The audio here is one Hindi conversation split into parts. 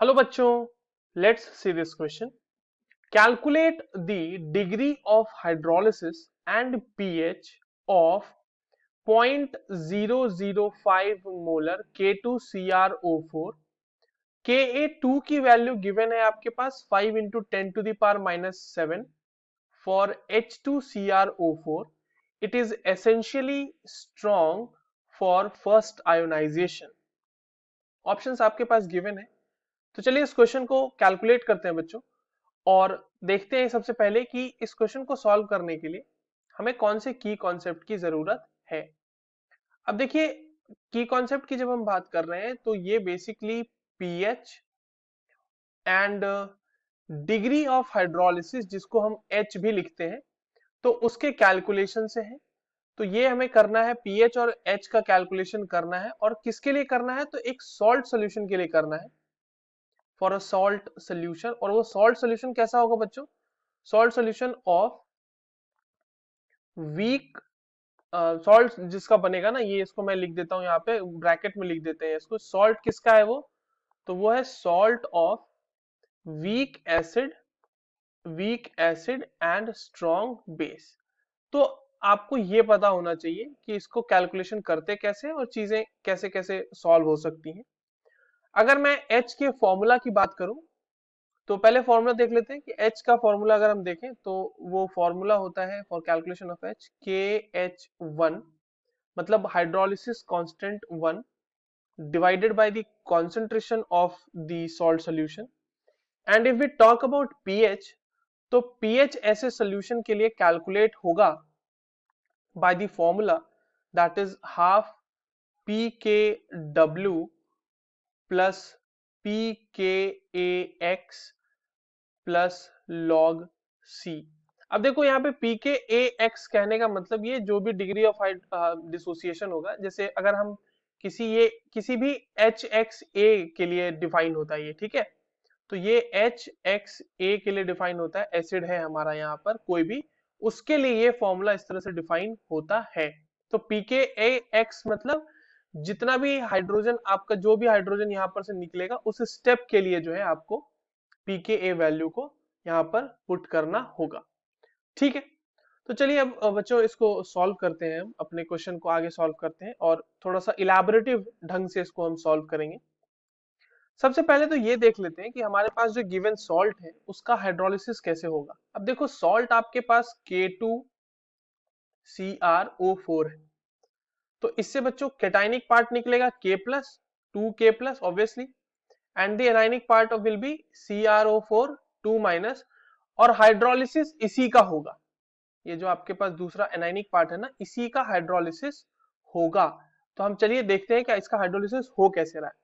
हेलो बच्चों, let's see this question. Calculate the degree of hydrolysis and pH of 0.005 molar K2CrO4. Ka2 की वैल्यू गिवन है आपके पास 5 into 10 to the power minus 7 for H2CrO4. It is essentially strong for first ionization. Options आपके पास गिवन है. तो चलिए इस क्वेश्चन को कैलकुलेट करते हैं बच्चों और देखते हैं सबसे पहले कि इस क्वेश्चन को सॉल्व करने के लिए हमें कौन से की कॉन्सेप्ट की जरूरत है. अब देखिए, की कॉन्सेप्ट की जब हम बात कर रहे हैं तो ये basically pH and degree of hydrolysis, जिसको हम एच भी लिखते हैं, तो उसके कैलकुलेशन से है. तो ये हमें करना है, पीएच और एच का कैलकुलेशन करना है. और किसके लिए करना है? तो एक सॉल्ट सोल्यूशन के लिए करना है, फॉर अ सॉल्ट सोल्यूशन. और वो सॉल्ट सोल्यूशन कैसा होगा बच्चों? Salt solution of weak salt जिसका बनेगा ना, ये इसको मैं लिख देता हूं, यहाँ पे ब्रैकेट में लिख देते हैं इसको. सॉल्ट किसका है वो? तो वो है salt of weak acid, weak acid and strong base. तो आपको ये पता होना चाहिए कि इसको कैलकुलेशन करते कैसे और चीजें कैसे कैसे सॉल्व हो सकती हैं. अगर मैं एच के फॉर्मूला की बात करूं तो पहले फॉर्मूला देख लेते हैं कि एच का फॉर्मूला अगर हम देखें तो वो फॉर्मूला होता है for calculation of H KH1, मतलब hydrolysis constant 1 divided by the concentration of the salt solution. And if we talk about pH, तो पीएच ऐसे सॉल्यूशन के लिए कैलकुलेट होगा by the formula that is half PKW plus PKAX plus log C. अब देखो यहाँ पे PKAX कहने का मतलब ये जो भी डिग्री ऑफ डिसोसिएशन होगा, जैसे अगर हम किसी भी HXA के लिए डिफाइन होता है ये, ठीक है. तो ये HXA के लिए डिफाइन होता है, एसिड है हमारा यहाँ पर कोई भी, उसके लिए ये फॉर्मूला इस तरह से डिफाइन होता है. तो PKAX मतलब जितना भी हाइड्रोजन आपका, जो भी हाइड्रोजन यहाँ पर से निकलेगा उस स्टेप के लिए जो है आपको पीके वैल्यू को यहाँ पर पुट करना होगा. ठीक है. तो चलिए अब बच्चों इसको सॉल्व करते हैं, हम अपने क्वेश्चन को आगे सॉल्व करते हैं और थोड़ा सा इलैबोरेटिव ढंग से इसको हम सॉल्व करेंगे. सबसे पहले तो ये देख लेते हैं कि हमारे पास जो गिवन सॉल्ट है उसका हाइड्रोलिसिस कैसे होगा. अब देखो, सॉल्ट आपके पास K2CrO4 है, तो इससे बच्चों कैटाइनिक पार्ट निकलेगा K plus, 2K plus obviously, and the anionic part of will be CrO4 2 minus. और हाइड्रोलिसिस इसी का होगा, ये जो आपके पास दूसरा एनाइनिक पार्ट है ना, इसी का हाइड्रोलिसिस होगा. तो हम चलिए देखते हैं क्या इसका हाइड्रोलिसिस हो कैसे रहा है.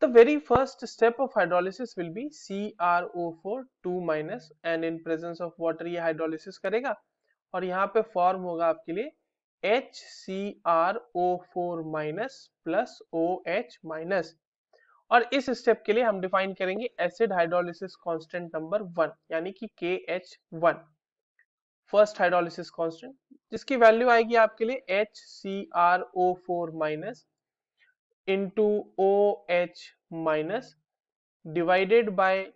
The very first step of hydrolysis will be CrO4 2 minus, and in presence of water ये हाइड्रोलिसिस करेगा और यहाँ पे फॉर्म होगा आपके लिए HCrO4 minus plus OH minus. और इस स्टेप के लिए हम डिफाइन करेंगे एसिड हाइड्रोलिसिस कांस्टेंट नंबर 1, यानी कि KH1, फर्स्ट हाइड्रोलिसिस कांस्टेंट, जिसकी वैल्यू आएगी आपके लिए HCrO4 minus into OH minus divided by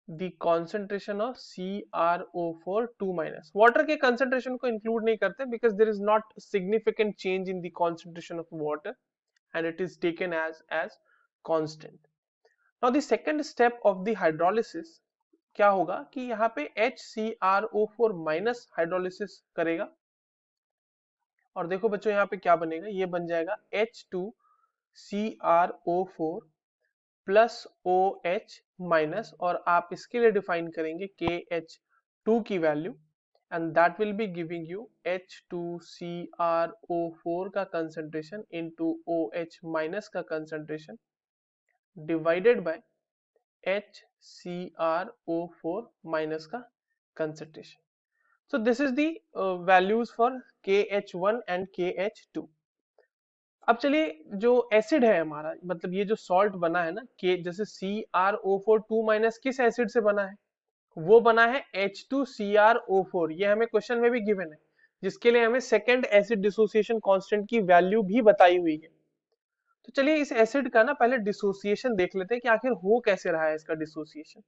the concentration of CrO4 2 minus. Water के कंसंट्रेशन को इंक्लूड नहीं करते because there is not significant change in the concentration of water and it is taken as constant. Now the second step of the hydrolysis क्या होगा कि यहाँ पे HCrO4 माइनस हाइड्रोलिसिस करेगा और देखो बच्चों यहाँ पे क्या बनेगा, ये बन जाएगा H2CrO4 प्लस OH माइनस, और आप इसके लिए डिफाइन करेंगे KH2 की value, and that will be giving you H2CrO4 का कंसंट्रेशन इनटू OH माइनस का concentration divided by HCrO4 minus का concentration. So this is the values for KH1 and KH2. अब चलिए, जो एसिड है हमारा, मतलब ये जो सॉल्ट बना है ना, के जैसे CrO4 2 minus किस एसिड से बना है? वो बना है H2CrO4. ये हमें क्वेश्चन में भी गिवन है, जिसके लिए हमें सेकेंड एसिड डिसोसिएशन कांस्टेंट की वैल्यू भी बताई हुई है. तो चलिए इस एसिड का ना पहले डिसोसिएशन देख लेते हैं कि आखिर हो कैसे रहा है इसका डिसोसिएशन।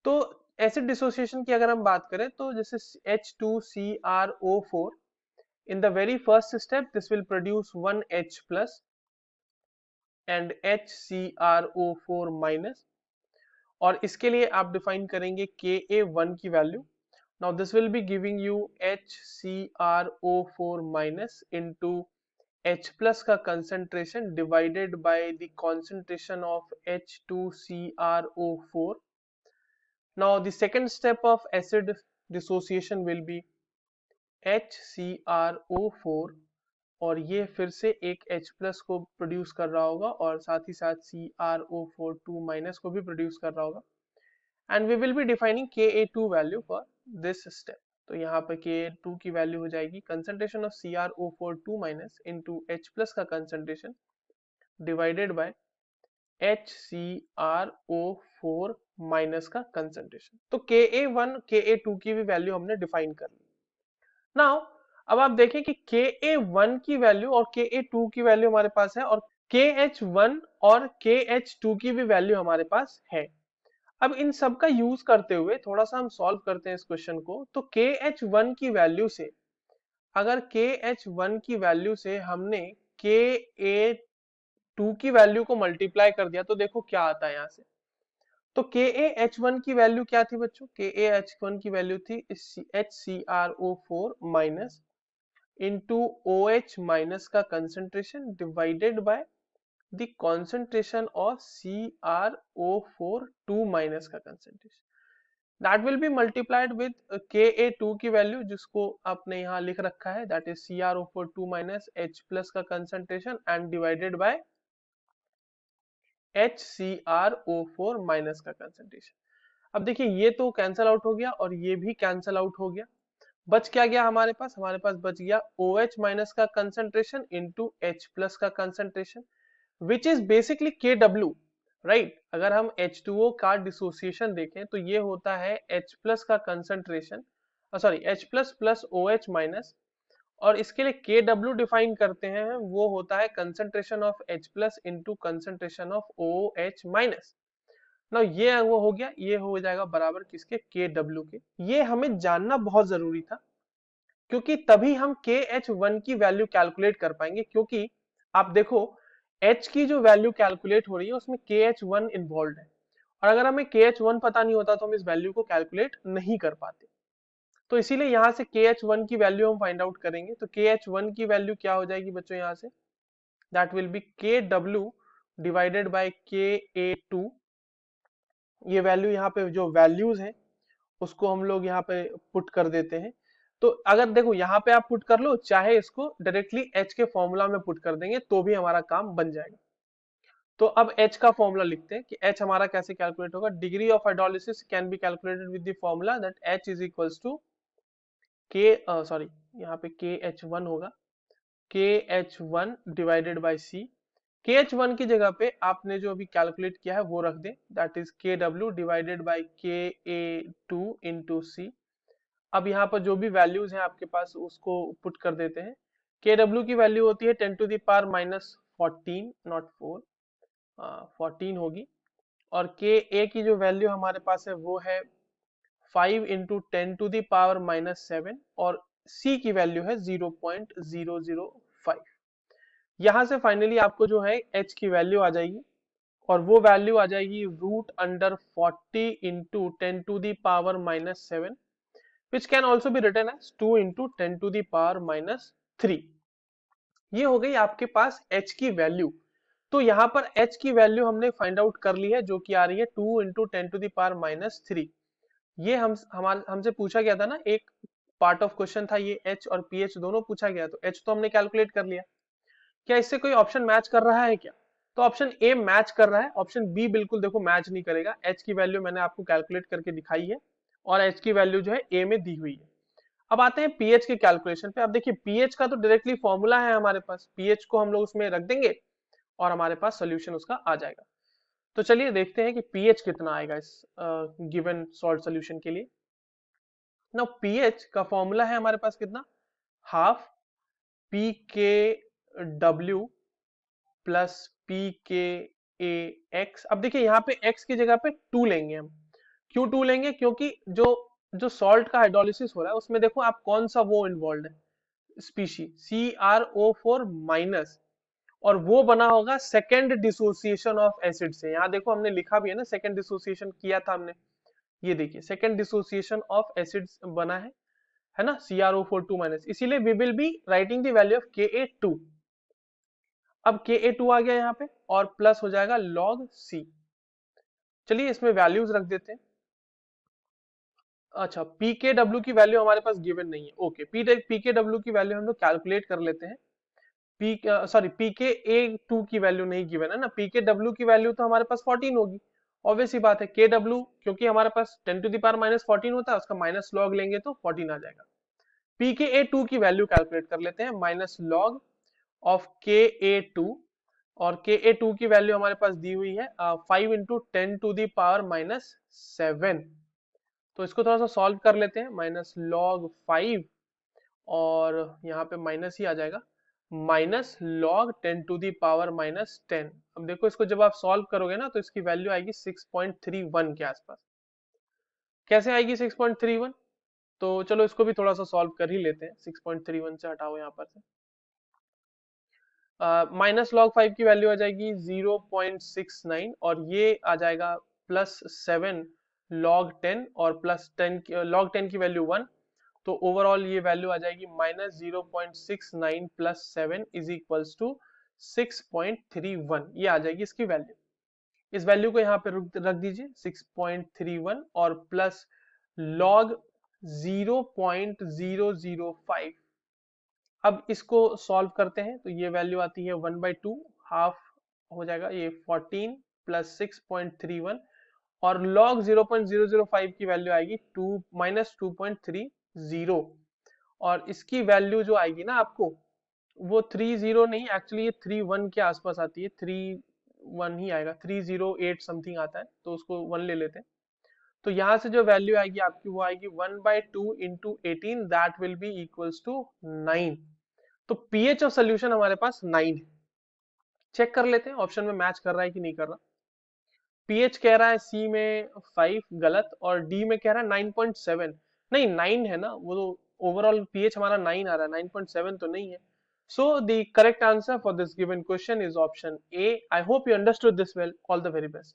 तो एसिड डिसोसिएशन की अगर हम बात करें तो जैसे H2CrO4, in the very first step this will produce one H plus and HCrO4 minus, और इसके लिए आप डिफाइन करेंगे Ka1 की value. Now this will be giving you HCrO4 minus into H plus का concentration divided by the concentration of H2CrO4. Now the second step of acid dissociation will be HCrO4, और ये फिर से एक H प्लस को प्रोड्यूस कर रहा होगा और साथ ही साथ CrO4 2 माइनस को भी प्रोड्यूस कर रहा होगा, and we will be defining Ka2 value for this step. तो यहाँ पर Ka2 की वैल्यू हो जाएगी concentration of CrO4 2 minus into H plus का concentration divided by HCrO4 minus का कंसंट्रेशन। तो Ka1 Ka2 की भी वैल्यू हमने डिफाइन कर ली। नाउ अब आप देखें कि Ka1 की वैल्यू और Ka2 की वैल्यू हमारे पास है, और KH1 और KH2 की भी वैल्यू हमारे पास है। अब इन सब का यूज करते हुए थोड़ा सा हम सॉल्व करते हैं इस क्वेश्चन को। तो KH1 की वैल्यू से, अगर KH1 की वैल्यू से हमने Ka2 की वैल्यू को मल्टीप्लाई कर दिया तो देखो क्या आता है यहाँ से। तो KaH1 की वैल्यू क्या थी बच्चों? KaH1 की वैल्यू थी HCrO4 minus into OH minus का concentration divided by the concentration of CrO4 2 minus का concentration, that will be multiplied with Ka2 की वैल्यू जिसको आपने यहाँ लिख रखा है, that is CrO4 2 minus H plus का concentration and divided by HCrO4 minus का concentration। अब देखिए ये तो कैंसल आउट हो गया और ये भी कैंसल आउट हो गया। बच क्या गया हमारे पास? हमारे पास बच गया OH माइनस का कंसंट्रेशन इनटू H प्लस का concentration, which is basically KW, right. अगर हम H2O का डिसोसिएशन देखें तो ये होता है H प्लस का concentration, sorry H plus plus OH minus, और इसके लिए KW डिफाइन करते हैं, वो होता है concentration of H plus into concentration of OH minus. ना ये वो हो गया, ये हो जाएगा बराबर किसके? KW के। ये हमें जानना बहुत जरूरी था क्योंकि तभी हम KH1 की वैल्यू कैलकुलेट कर पाएंगे, क्योंकि आप देखो H की जो वैल्यू कैलकुलेट हो रही है उसमें KH1 इन्वॉल्व है, और अगर हमें KH1 पता नहीं होता तो हम इस वैल्यू को कैलकुलेट नहीं कर पाते। तो इसीलिए यहाँ से KH1 की वैल्यू हम फाइंड आउट करेंगे। तो KH1 की वैल्यू क्या हो जाएगी बच्चों यहाँ से? That will B KW divided by Ka2। ये वैल्यू यहाँ पे जो वैल्यूज है उसको हम लोग यहाँ पे पुट कर देते हैं। तो अगर देखो यहाँ पे आप पुट कर लो, चाहे इसको डायरेक्टली H के फॉर्मूला में पुट कर देंगे तो भी हमारा काम बन जाएगा। तो अब H का फॉर्मूला लिखते हैं कि H हमारा कैसे कैलकुलेट होगा। Degree of hydrolysis can be calculated with the formula that H is equals to K, sorry यहाँ पे KH1 होगा, KH1 divided by C। KH1 की जगह पे आपने जो अभी कैलकुलेट किया है वो रख दें, that is KW divided by Ka2 into C। अब यहाँ पर जो भी वैल्यूज हैं आपके पास उसको पुट कर देते हैं। KW की वैल्यू होती है 10 to the power minus 14, not 4, 14 होगी, और Ka की जो वैल्यू हमारे पास है वो है 5 into 10 to the power minus 7, और C की वैल्यू है 0.005। यहाँ से फाइनली आपको जो है H की वैल्यू आ जाएगी, और वो वैल्यू आ जाएगी root under 40 into 10 to the power minus 7, which can also be written as 2 into 10 to the power minus 3। ये हो गई आपके पास H की वैल्यू। तो यहाँ पर H की वैल्यू हमने फाइंड आउट कर ली है जो कि आ रही है 2 into 10 to the power minus 3। ये हमसे पूछा गया था ना, एक पार्ट ऑफ क्वेश्चन था ये, H और pH दोनों पूछा गया, तो H तो हमने कैलकुलेट कर लिया। क्या इससे कोई ऑप्शन मैच कर रहा है क्या? तो ऑप्शन ए मैच कर रहा है, ऑप्शन बी बिल्कुल देखो मैच नहीं करेगा। H की वैल्यू मैंने आपको कैलकुलेट करके दिखाई है, और H की वैल्यू जो है ए में दी हुई है। अब आते हैं पीएच के कैलकुलेशन पे। अब देखिए पीएच का तो डायरेक्टली फॉर्मूला है हमारे पास, पीएच को हम लोग उसमें रख देंगे और हमारे पास सोल्यूशन उसका आ जाएगा। तो चलिए देखते हैं कि पीएच कितना आएगा इस गिवन सॉल्व सोल्यूशन के लिए। नाउ पीएच का फॉर्मूला है हमारे पास कितना? हाफ पी के डब्ल्यू प्लस पी के ए एक्स। अब देखिए यहाँ पे x की जगह पे 2 लेंगे हम। क्यों 2 लेंगे? क्योंकि जो जो सॉल्ट का हाइड्रोलिसिस हो रहा है उसमें देखो आप कौन सा वो इन्वॉल्व है, स्पीशी CrO4 माइनस, और वो बना होगा सेकेंड डिसोसिएशन ऑफ एसिड से। यहाँ देखो हमने लिखा भी है ना, सेकेंड डिसोसिएशन किया था हमने, ये देखिए सेकेंड डिसोसिएशन ऑफ एसिड बना है ना, CrO4 2 माइनस, इसीलिए we will be writing the value of Ka2। अब Ka2 आ गया यहाँ पे और प्लस हो जाएगा log C। चलिए इसमें वैल्यूज रख देते हैं। अच्छा, pKw की वैल्यू हमारे पास गिवन नहीं है, ओके। pKw की वैल्यू हम लोग कैलकुलेट कर लेते हैं। pKa2 की वैल्यू नहीं गिवन है ना, pKw की वैल्यू तो हमारे पास 14 होगी, ऑब्वियस सी बात है। Kw क्योंकि हमारे पास 10 टू द पावर माइनस 14 होता है, उसका माइनस लॉग लेंगे तो 14 आ जाएगा। pKa2 की वैल्यू कैलकुलेट कर लेते हैं, माइनस लॉग ऑफ Ka2, और Ka2 की वैल्यू हमारे पास दी हुई है 5 into 10 to the power minus 7। तो इसको थोड़ा सा सॉल्व कर लेते हैं, माइनस लॉग 5, और यहाँ पे माइनस ही आ जाएगा, minus log 10 to the power minus 10। अब देखो इसको जब आप सॉल्व करोगे ना तो इसकी वैल्यू आएगी 6.31 के आसपास। कैसे आएगी 6.31? तो चलो इसको भी थोड़ा सा सॉल्व कर ही लेते हैं। 6.31 से हटाओ यहाँ पर से, माइनस लॉग 5 की वैल्यू आ जाएगी 0.69, और ये आ जाएगा प्लस 7 लॉग 10, और प्लस 10 लॉग 10 की वैल्यू 1। तो ओवरऑल ये वैल्यू आ जाएगी minus 0.69 plus 7 is equals to 6.31। ये आ जाएगी इसकी वैल्यू। इस वैल्यू को यहाँ पे रख दीजिए 6.31, और प्लस लॉग 0.005। अब इसको सॉल्व करते हैं तो ये वैल्यू आती है 1/2, हाफ हो जाएगा ये 14 प्लस 6.31, और log 0.005 की वैल्यू आएगी 2 माइनस 2.30, और इसकी वैल्यू जो आएगी ना आपको, वो 30 नहीं, एक्चुअली ये 31 के आसपास आती है, 31 ही आएगा, 308 समथिंग आता है, तो उसको 1 ले लेते हैं। तो यहाँ से जो वैल्यू आएगी आपकी वो आएगी 1/2 into 18, that will be equals to 9। तो pH ऑफ सोल्यूशन हमारे पास 9 है। चेक कर लेते हैं ऑप्शन में मैच कर रहा है कि नहीं कर रहा। pH कह रहा है C में 5, गलत, और D में कह रहा है 9.7। नहीं 9 है ना, वो तो ओवरऑल pH हमारा 9 आ रहा है, 9.7 तो नहीं है। So the correct answer for this given question is option A. I hope you understood this well. All the very best.